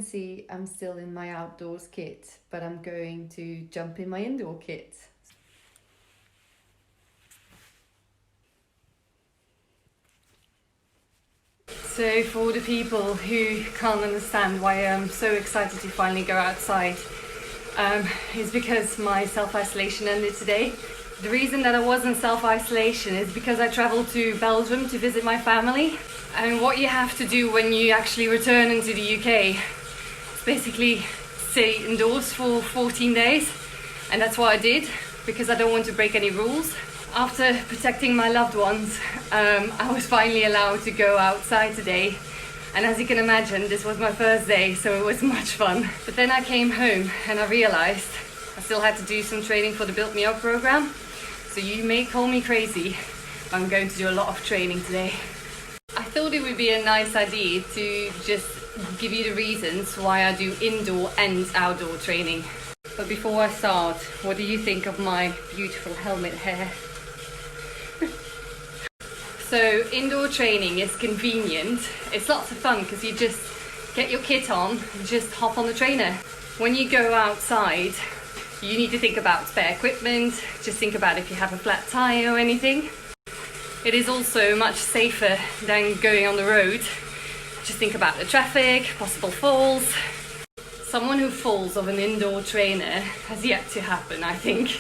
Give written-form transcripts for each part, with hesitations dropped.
see, I'm still in my outdoors kit, but I'm going to jump in my indoor kit. So for the people who can't understand why I'm so excited to finally go outside, it's because my self-isolation ended today. The reason that I was in self-isolation is because I traveled to Belgium to visit my family. And what you have to do when you actually return into the UK is basically stay indoors for 14 days. And that's what I did, because I don't want to break any rules. After protecting my loved ones, I was finally allowed to go outside today. And as you can imagine, this was my first day, so it was much fun. But then I came home and I realized I still had to do some training for the Build Me Up program. So you may call me crazy, but I'm going to do a lot of training today. I thought it would be a nice idea to just give you the reasons why I do indoor and outdoor training. But before I start, what do you think of my beautiful helmet hair? So indoor training is convenient. It's lots of fun because you just get your kit on and just hop on the trainer. When you go outside, you need to think about spare equipment. Just think about if you have a flat tire or anything. It is also much safer than going on the road. Just think about the traffic, possible falls. Someone who falls off an indoor trainer has yet to happen, I think.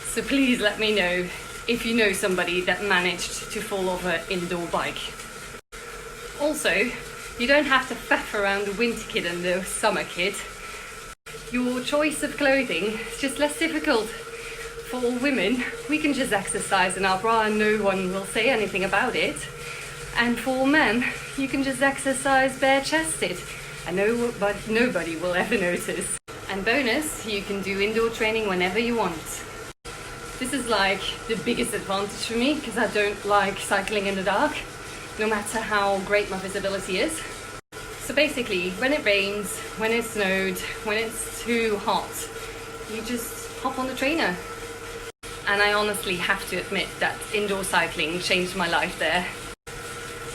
So please let me know if you know somebody that managed to fall off an indoor bike. Also, you don't have to faff around the winter kit and the summer kit. Your choice of clothing is just less difficult. For all women, we can just exercise in our bra and no one will say anything about it. And for men, you can just exercise bare-chested and nobody will ever notice. And bonus, you can do indoor training whenever you want. This is like the biggest advantage for me because I don't like cycling in the dark, no matter how great my visibility is. So basically, when it rains, when it snowed, when it's too hot, you just hop on the trainer. And I honestly have to admit that indoor cycling changed my life there.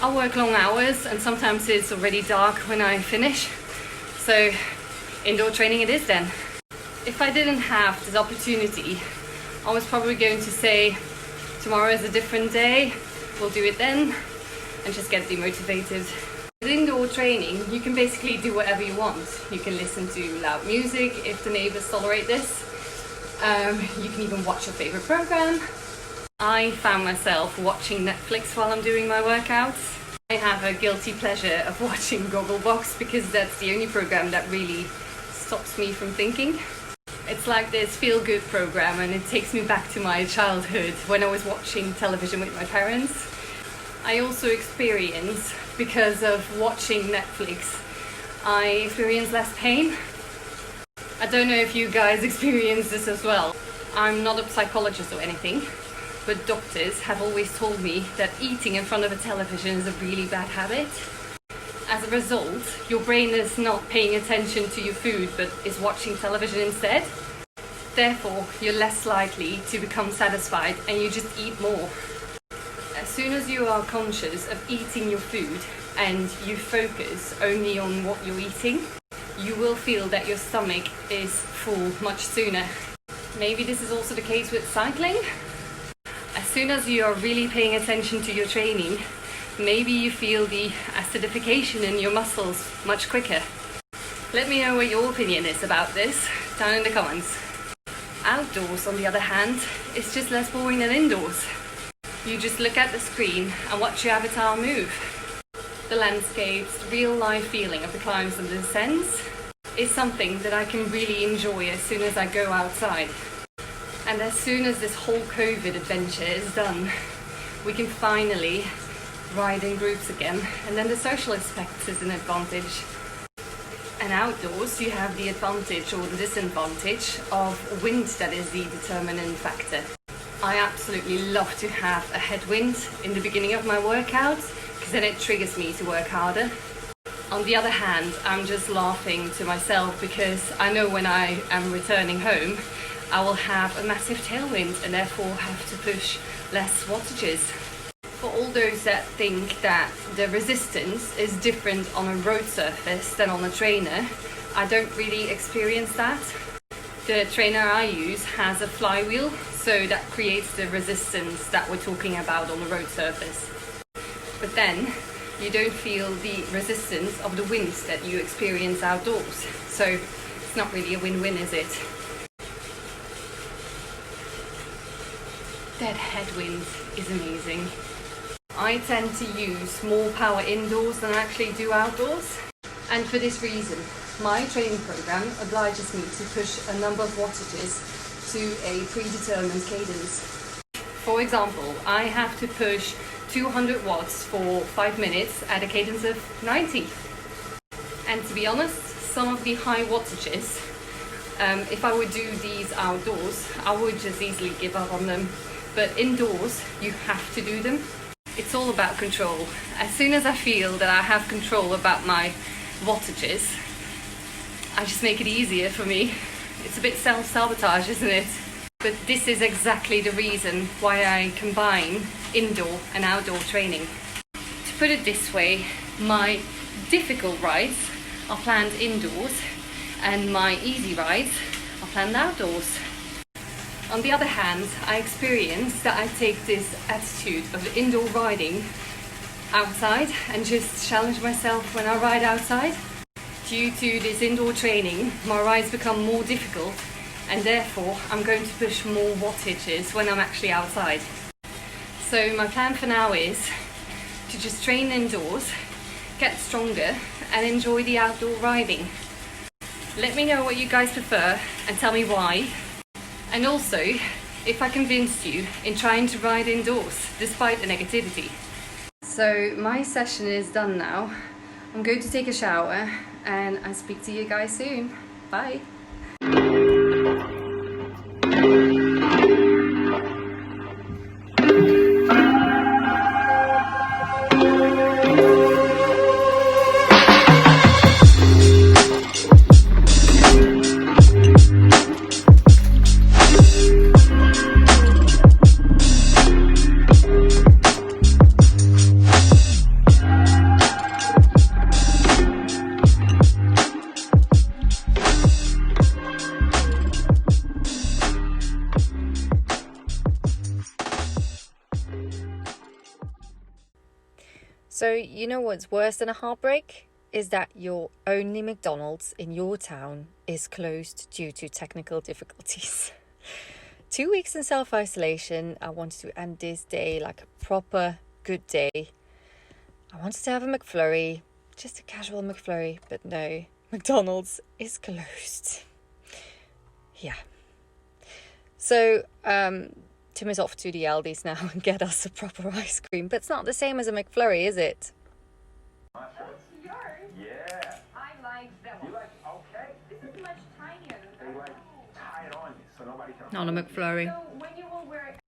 I work long hours and sometimes it's already dark when I finish. So indoor training it is then. If I didn't have this opportunity, I was probably going to say tomorrow is a different day, we'll do it then, and just get demotivated. With indoor training, you can basically do whatever you want. You can listen to loud music if the neighbors tolerate this. You can even watch your favorite program. I found myself watching Netflix while I'm doing my workouts. I have a guilty pleasure of watching Gogglebox because that's the only program that really stops me from thinking. It's like this feel-good program and it takes me back to my childhood when I was watching television with my parents. I also experience, because of watching Netflix, I experience less pain. I don't know if you guys experience this as well. I'm not a psychologist or anything, but doctors have always told me that eating in front of a television is a really bad habit. As a result, your brain is not paying attention to your food, but is watching television instead. Therefore, you're less likely to become satisfied and you just eat more. As soon as you are conscious of eating your food and you focus only on what you're eating, you will feel that your stomach is full much sooner. Maybe this is also the case with cycling. As soon as you are really paying attention to your training, maybe you feel the acidification in your muscles much quicker. Let me know what your opinion is about this down in the comments. Outdoors, on the other hand, is just less boring than indoors. You just look at the screen and watch your avatar move. The landscapes, the real life feeling of the climbs and the descents is something that I can really enjoy as soon as I go outside. And as soon as this whole COVID adventure is done, we can finally ride in groups again, and then the social aspect is an advantage. And outdoors you have the advantage or the disadvantage of wind that is the determinant factor. I absolutely love to have a headwind in the beginning of my workout because then it triggers me to work harder. On the other hand, I'm just laughing to myself because I know when I am returning home I will have a massive tailwind and therefore have to push less wattages. For all those that think that the resistance is different on a road surface than on a trainer, I don't really experience that. The trainer I use has a flywheel, so that creates the resistance that we're talking about on the road surface. But then you don't feel the resistance of the winds that you experience outdoors. So it's not really a win-win, is it? That headwind is amazing. I tend to use more power indoors than I actually do outdoors. And for this reason, my training program obliges me to push a number of wattages to a predetermined cadence. For example, I have to push 200 watts for 5 minutes at a cadence of 90. And to be honest, some of the high wattages, if I would do these outdoors, I would just easily give up on them. But indoors, you have to do them. It's all about control. As soon as I feel that I have control about my wattages, I just make it easier for me. It's a bit self-sabotage, isn't it? But this is exactly the reason why I combine indoor and outdoor training. To put it this way, my difficult rides are planned indoors and my easy rides are planned outdoors. On the other hand, I experience that I take this attitude of indoor riding outside and just challenge myself when I ride outside. Due to this indoor training, my rides become more difficult and therefore I'm going to push more wattages when I'm actually outside. So my plan for now is to just train indoors, get stronger and enjoy the outdoor riding. Let me know what you guys prefer and tell me why. And also, if I convinced you in trying to ride indoors despite the negativity. So my session is done now. I'm going to take a shower and I'll speak to you guys soon. Bye. So you know what's worse than a heartbreak? Is that your only McDonald's in your town is closed due to technical difficulties. 2 weeks in self-isolation, I wanted to end this day like a proper good day. I wanted to have a McFlurry, just a casual McFlurry, but no, McDonald's is closed. Yeah. So, Tim is off to the Aldi's now and get us a proper ice cream. But it's not the same as a McFlurry, is it? That's yours. Yeah. I like that one. You like, okay. This is much tinier than that. They like tie it on you so nobody can. Not a McFlurry.